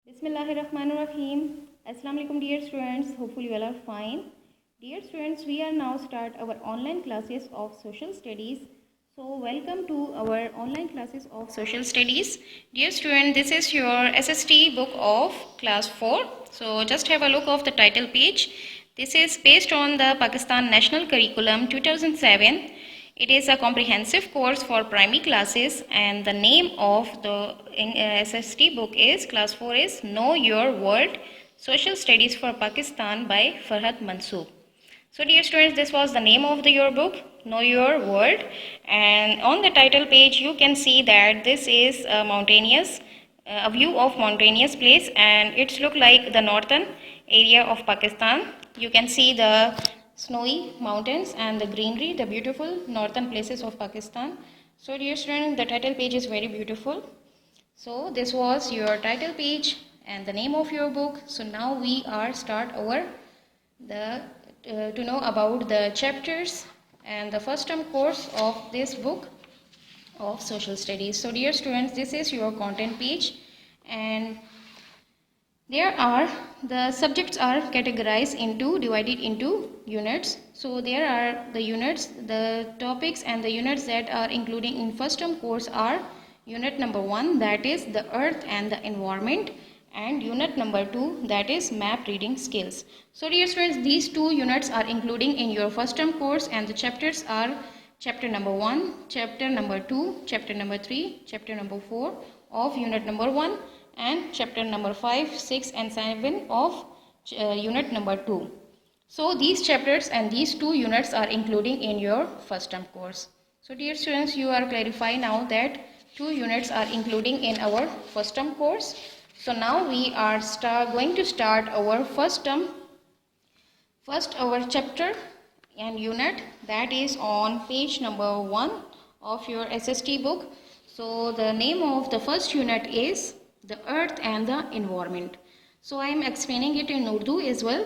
Bismillahirrahmanirrahim. Assalamu alaikum dear students. Hopefully you all are fine. Dear students, we are now start our online classes of social studies. So welcome to our online classes of social studies. Dear student, this is your SST book of class 4. So just have a look of the title page. This is based on the Pakistan National Curriculum 2007. It is a comprehensive course for primary classes and the name of the SST book is class 4 is Know Your World Social Studies for Pakistan by Farhad Mansoor. So dear students, this was the name of your book, Know Your World, and on the title page you can see that this is a view of mountainous place, and it's look like the northern area of Pakistan. You can see the snowy mountains and the greenery, the beautiful northern places of Pakistan. So dear students, the title page is very beautiful. So this was your title page and the name of your book. So now we are start to know about the chapters and the first term course of this book of social studies. So dear students, this is your content page, and the subjects are categorized divided into units. So there are the units, the topics and the units that are including in first term course are unit number 1, that is the earth and the environment, and unit number 2, that is map reading skills. So dear students, these two units are including in your first term course, and the chapters are chapter number 1, chapter number 2, chapter number 3, chapter number 4 of unit number 1, and chapter number 5, 6 and 7 of unit number 2. So these chapters and these two units are including in your first term course. So dear students, you are clarified now that two units are including in our first term course. So now we are going to start our our chapter and unit, that is on page number 1 of your SST book. So the name of the first unit is the earth and the environment. So I am explaining it in Urdu as well.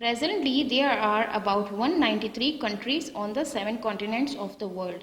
Presently, there are about 193 countries on the 7 continents of the world.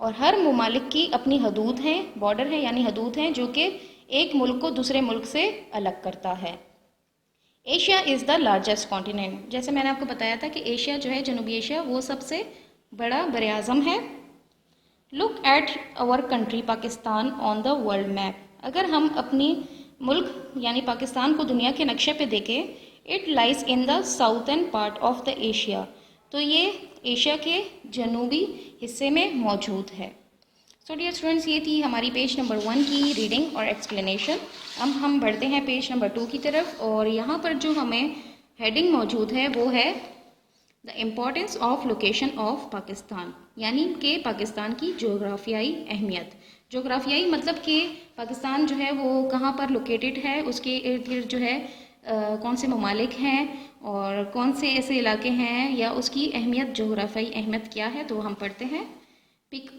اور ہر ممالک کی اپنی حدود ہیں، border ہیں یعنی حدود ہیں جو کہ ایک ملک کو دوسرے ملک سے الگ کرتا ہے۔ Asia is the largest continent, جیسے میں نے آپ کو بتایا تھا کہ ایشیا جو ہے، جنوبی ایشیا، وہ سب سے بڑا بر اعظم ہے۔ لک ایٹ اور country Pakistan on the world map, اگر ہم اپنی ملک یعنی پاکستان کو دنیا کے نقشے پہ دیکھیں، it lies in the southern part of the Asia, تو یہ ایشیا کے جنوبی حصے میں موجود ہے۔ سو ڈیئر اسٹوڈنٹس، یہ تھی ہماری پیج نمبر 1 کی ریڈنگ اور ایکسپلینیشن۔ اب ہم بڑھتے ہیں پیج نمبر 2 کی طرف، اور یہاں پر جو ہمیں ہیڈنگ موجود ہے وہ ہے the importance of location of Pakistan, یعنی کہ پاکستان کی جغرافیائی اہمیت۔ جغرافیائی مطلب کہ پاکستان جو ہے وہ کہاں پر لوکیٹڈ ہے، اس کے ارد گرد جو ہے کون سے ممالک ہیں اور کون سے ایسے علاقے ہیں، یا اس کی اہمیت، جغرافیائی اہمیت کیا ہے، تو ہم پڑھتے ہیں۔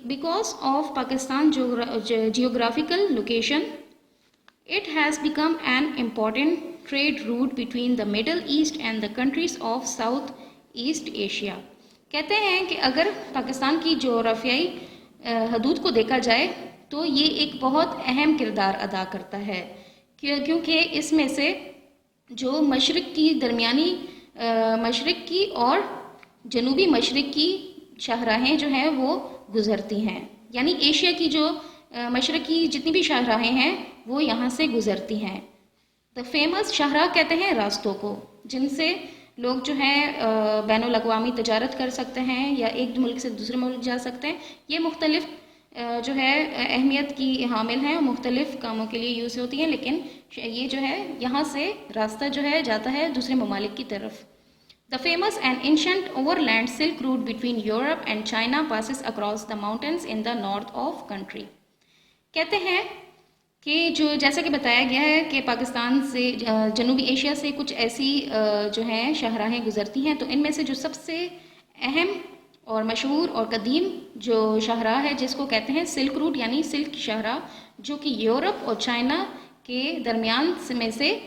Because of Pakistan geographical location, it has become an important trade route between the Middle East and the countries of South East Asia. کہتے ہیں کہ اگر پاکستان کی جغرافیائی حدود کو دیکھا جائے تو یہ ایک بہت اہم کردار ادا کرتا ہے، کیونکہ اس میں سے جو مشرق کی اور جنوبی مشرق کی شاہراہیں جو ہیں وہ گزرتی ہیں، یعنی ایشیا کی جو مشرقی جتنی بھی شاہراہیں ہیں وہ یہاں سے گزرتی ہیں۔ دا فیمس شاہراہ کہتے ہیں راستوں کو، جن سے لوگ جو ہیں بین الاقوامی تجارت کر سکتے ہیں یا ایک ملک سے دوسرے ملک جا سکتے ہیں۔ یہ مختلف جو ہے اہمیت کی حامل ہیں اور مختلف کاموں کے لیے یوز ہوتی ہیں، لیکن یہ جو ہے یہاں سے راستہ جو ہے جاتا ہے دوسرے ممالک کی طرف۔ The famous and ancient overland Silk Route between Europe and China passes across the mountains in the north of country. کہتے ہیں کہ جیسا کہ بتایا گیا ہے کہ پاکستان سے جنوبی ایشیا سے کچھ ایسی جو ہیں شاہراہیں گزرتی ہیں، تو ان میں سے جو سب سے اہم اور مشہور اور قدیم جو شاہراہ ہے جس کو کہتے ہیں سلک روٹ یعنی سلک کی شاہراہ، جو کہ یورپ اور چائنا کے درمیان میں سے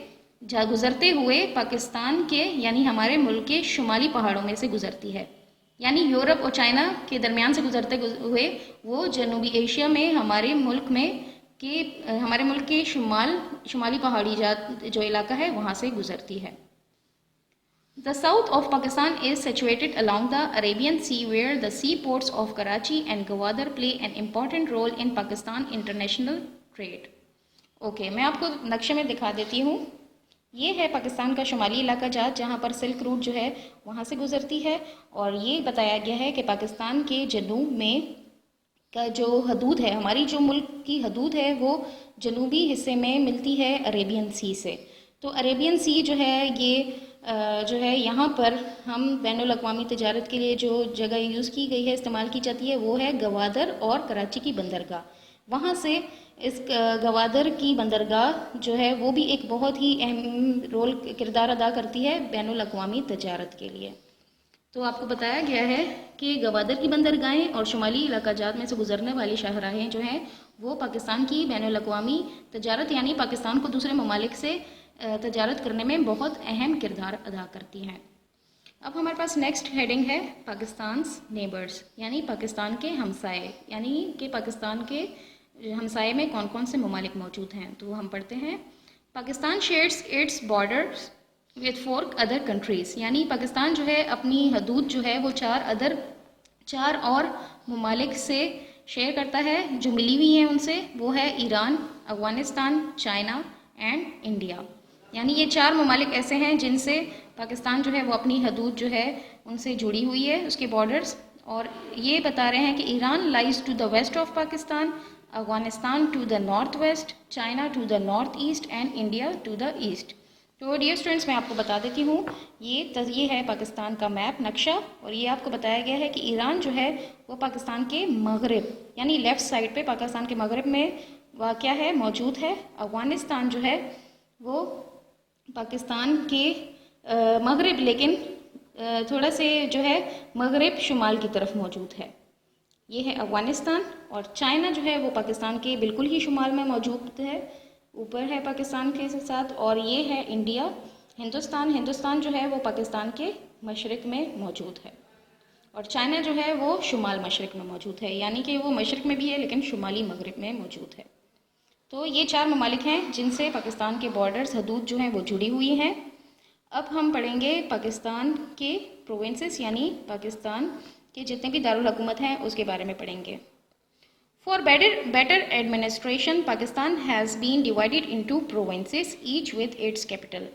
گزرتے ہوئے پاکستان کے یعنی ہمارے ملک کے شمالی پہاڑوں میں سے گزرتی ہے، یعنی یورپ اور چائنا کے درمیان سے گزرتے ہوئے وہ جنوبی ایشیا میں ہمارے ملک کے شمالی پہاڑی جو علاقہ ہے وہاں سے گزرتی ہے۔ The south of Pakistan is situated along the Arabian Sea, where the seaports of Karachi and Gwadar play an important role in Pakistan international trade. Okay, میں آپ کو نقشے میں دکھا دیتی ہوں۔ یہ ہے پاکستان کا شمالی علاقہ جات جہاں پر سلک روٹ جو ہے وہاں سے گزرتی ہے، اور یہ بتایا گیا ہے کہ پاکستان کے جنوب میں کا جو حدود ہے، ہماری جو ملک کی حدود ہے وہ جنوبی حصے میں ملتی ہے عریبین سی سے۔ تو عریبین سی جو ہے یہ جو ہے یہاں پر ہم بین الاقوامی تجارت کے لیے جو جگہ یوز کی گئی ہے، استعمال کی جاتی ہے، وہ ہے گوادر اور کراچی کی بندرگاہ۔ وہاں سے اس گوادر کی بندرگاہ جو ہے وہ بھی ایک بہت ہی اہم کردار ادا کرتی ہے بین الاقوامی تجارت کے لیے۔ تو آپ کو بتایا گیا ہے کہ گوادر کی بندرگاہیں اور شمالی علاقہ جات میں سے گزرنے والی شاہراہیں جو ہیں وہ پاکستان کی بین الاقوامی تجارت یعنی پاکستان کو دوسرے ممالک سے تجارت کرنے میں بہت اہم کردار ادا کرتی ہیں۔ اب ہمارے پاس نیکسٹ ہیڈنگ ہے پاکستان's نیبرز، یعنی پاکستان کے ہمسائے، یعنی کہ پاکستان کے ہمسائے میں کون کون سے ممالک موجود ہیں۔ تو ہم پڑھتے ہیں Pakistan shares its borders with 4 other countries، یعنی پاکستان جو ہے اپنی حدود جو ہے وہ 4 اور ممالک سے شیئر کرتا ہے جو ملی ہوئی ہیں ان سے، وہ ہے Iran, Afghanistan, China and India. یعنی یہ 4 ممالک ایسے ہیں جن سے پاکستان جو ہے وہ اپنی حدود جو ہے ان سے جڑی ہوئی ہے، اس کے بارڈرز، اور یہ بتا رہے ہیں کہ Iran lies to the west of Pakistan, Afghanistan to the north west, China to the north east and India to the east. تو ڈیئر اسٹوڈنٹس، میں آپ کو بتا دیتی ہوں یہ ہے پاکستان کا میپ نقشہ، اور یہ آپ کو بتایا گیا ہے کہ ایران جو ہے وہ پاکستان کے مغرب یعنی لیفٹ سائڈ پہ پاکستان کے مغرب میں واقع ہے، موجود ہے۔ افغانستان جو ہے وہ پاکستان کے مغرب لیکن تھوڑا سے جو ہے مغرب شمال کی طرف موجود ہے، یہ ہے افغانستان۔ اور چائنا جو ہے وہ پاکستان کے بالکل ہی شمال میں موجود ہے، اوپر ہے پاکستان کے ساتھ، اور یہ ہے انڈیا۔ ہندوستان جو ہے وہ پاکستان کے مشرق میں موجود ہے، اور چائنا جو ہے وہ شمال مشرق میں موجود ہے، یعنی کہ وہ مشرق میں بھی ہے لیکن شمالی مغرب میں موجود ہے۔ تو یہ 4 ممالک ہیں جن سے پاکستان کے بارڈرز، حدود جو ہیں وہ جڑی ہوئی ہیں۔ اب ہم پڑھیں گے پاکستان کے پروونسز، یعنی پاکستان کے جتنے بھی دارالحکومت ہیں اس کے بارے میں پڑھیں گے۔ For better administration, Pakistan has been divided into provinces, each with its capital.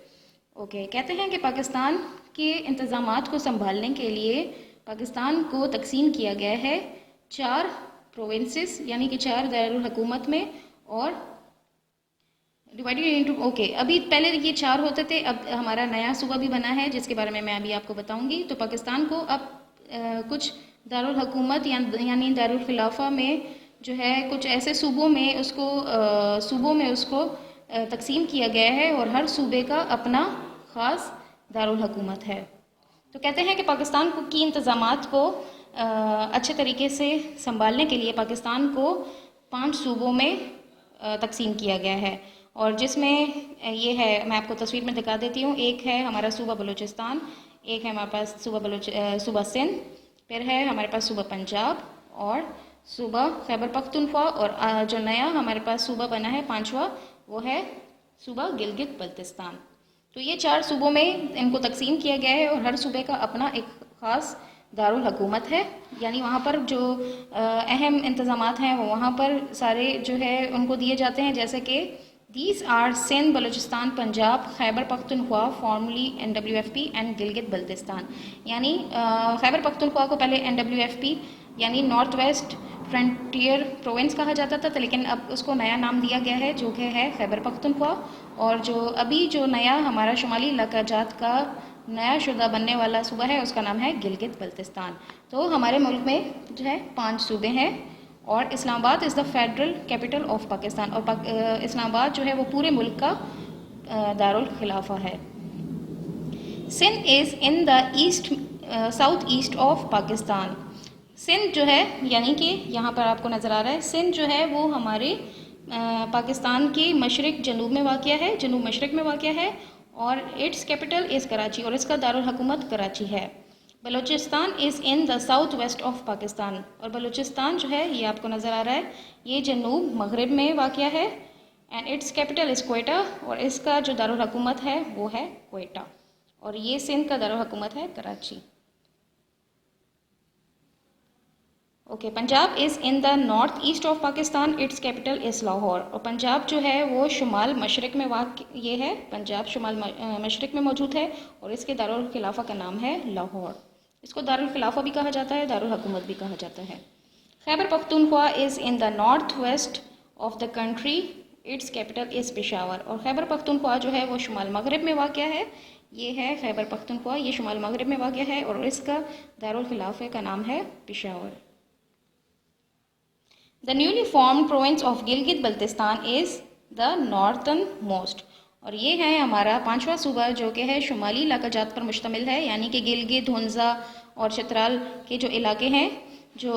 کہتے ہیں کہ پاکستان کے انتظامات کو سنبھالنے کے لیے پاکستان کو تقسیم کیا گیا ہے 4 پروونسز، یعنی کہ 4 دارالحکومت میں، اور ڈیوائڈیڈ انٹو ابھی پہلے یہ 4 ہوتے تھے، اب ہمارا نیا صوبہ بھی بنا ہے جس کے بارے میں ابھی آپ کو بتاؤں گی۔ تو پاکستان کو اب کچھ دارالحکومت یعنی دارالخلافہ میں جو ہے کچھ ایسے صوبوں میں اس کو تقسیم کیا گیا ہے، اور ہر صوبے کا اپنا خاص دارالحکومت ہے۔ تو کہتے ہیں کہ پاکستان کی انتظامات کو اچھے طریقے سے سنبھالنے کے لیے پاکستان کو 5 صوبوں میں تقسیم کیا گیا ہے، اور جس میں یہ ہے، میں آپ کو تصویر میں دکھا دیتی ہوں۔ ایک ہے ہمارا صوبہ بلوچستان، ایک ہے ہمارے پاس صوبہ سندھ، پھر ہے ہمارے پاس صوبہ پنجاب، اور صوبہ خیبر پختونخوا، اور جو نیا ہمارے پاس صوبہ بنا ہے 5واں، وہ ہے صوبہ گلگت بلتستان۔ تو یہ 4 صوبوں میں ان کو تقسیم کیا گیا ہے، اور ہر صوبے کا اپنا ایک خاص دارالحکومت ہے، یعنی وہاں پر جو اہم انتظامات ہیں وہ وہاں پر سارے جو ہے ان کو دیے جاتے ہیں، جیسے کہ these are Sindh, Balochistan, Punjab, Khyber Pakhtunkhwa formerly NWFP and Gilgit Baltistan. یعنی خیبر پختونخوا کو پہلے NWFP یعنی نارتھ ویسٹ فرنٹیئر پروونس کہا جاتا تھا، لیکن اب اس کو نیا نام دیا گیا ہے جو کہ ہے خیبر پختونخوا، اور جو نیا ہمارا شمالی علاقہ جات کا نیا شدہ بننے والا صوبہ ہے اس کا نام ہے گلگت بلتستان۔ تو ہمارے ملک میں جو ہے 5 صوبے ہیں، اور Islamabad is the federal capital of Pakistan, اور اسلام آباد جو ہے وہ پورے ملک کا دارالخلافہ ہے۔ Sindh is in the south east of Pakistan. Sindh جو ہے، یعنی کہ یہاں پر آپ کو نظر آ رہا ہے، سندھ جو ہے وہ ہمارے پاکستان کے مشرق جنوب میں واقع ہے، جنوب مشرق میں واقع ہے، اور اٹس کیپٹل از کراچی، اور اس کا دارالحکومت کراچی ہے۔ بلوچستان از in the south waste of Pakistan, اور بلوچستان جو ہے یہ آپ کو نظر آ رہا ہے، یہ جنوب مغرب میں واقع ہے، and its capital is Quetta, اور اس کا جو دارالحکومت ہے وہ ہے کوئٹہ، اور یہ سندھ کا دارالحکومت ہے Karachi. Punjab is in the north east of Pakistan, its capital is Lahore, اور پنجاب جو ہے وہ شمال مشرق میں یہ ہے، پنجاب شمال مشرق میں موجود ہے، اور اس کے دارالخلافہ کا نام ہے لاہور۔ اس کو دارالخلافہ بھی کہا جاتا ہے، دارالحکومت بھی کہا جاتا ہے۔ Khyber Pakhtunkhwa is in the north west of the country, its capital is Peshawar, اور خیبر پختونخوا جو ہے وہ شمال مغرب میں واقع ہے، یہ ہے خیبر پختونخوا، یہ شمال مغرب میں واقع ہے، اور اس کا دارالخلافہ کا نام ہے Peshawar. The newly formed province of Gilgit Baltistan is the northern most، اور یہ ہے ہمارا 5واں صوبہ جو کہ ہے شمالی علاقہ جات پر مشتمل ہے، یعنی کہ گلگت، ہنزا اور چترال کے جو علاقے ہیں، جو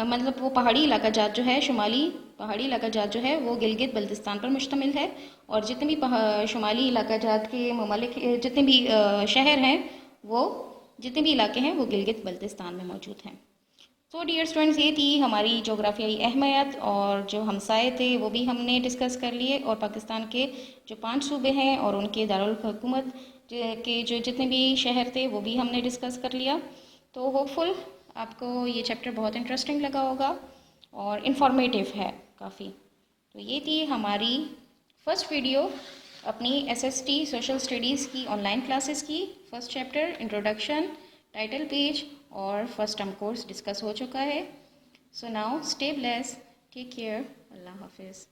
مطلب وہ پہاڑی علاقہ جات جو ہے، شمالی پہاڑی علاقہ جات جو ہے وہ گلگت بلتستان پر مشتمل ہے، اور جتنے بھی شمالی علاقہ جات کے ممالک، جتنے بھی شہر ہیں، وہ جتنے بھی علاقے ہیں وہ گلگت بلتستان میں موجود ہیں۔ تو ڈیئر اسٹوڈنٹس، یہ تھی ہماری جغرافیائی اہمیت، اور جو ہمسائے تھے وہ بھی ہم نے ڈسکس کر لیے، اور پاکستان کے جو 5 صوبے ہیں اور ان کے دارالحکومت کے جو جتنے بھی شہر تھے وہ بھی ہم نے ڈسکس کر لیا۔ تو ہوپ فل آپ کو یہ چیپٹر بہت انٹرسٹنگ لگا ہوگا اور انفارمیٹیو ہے کافی۔ تو یہ تھی ہماری فرسٹ ویڈیو اپنی SST سوشل اسٹڈیز کی آن لائن کلاسز کی۔ First chapter introduction, title page اور فرسٹ ٹرم کورس ڈسکس ہو چکا ہے۔ So now stay blessed, take care, اللہ حافظ۔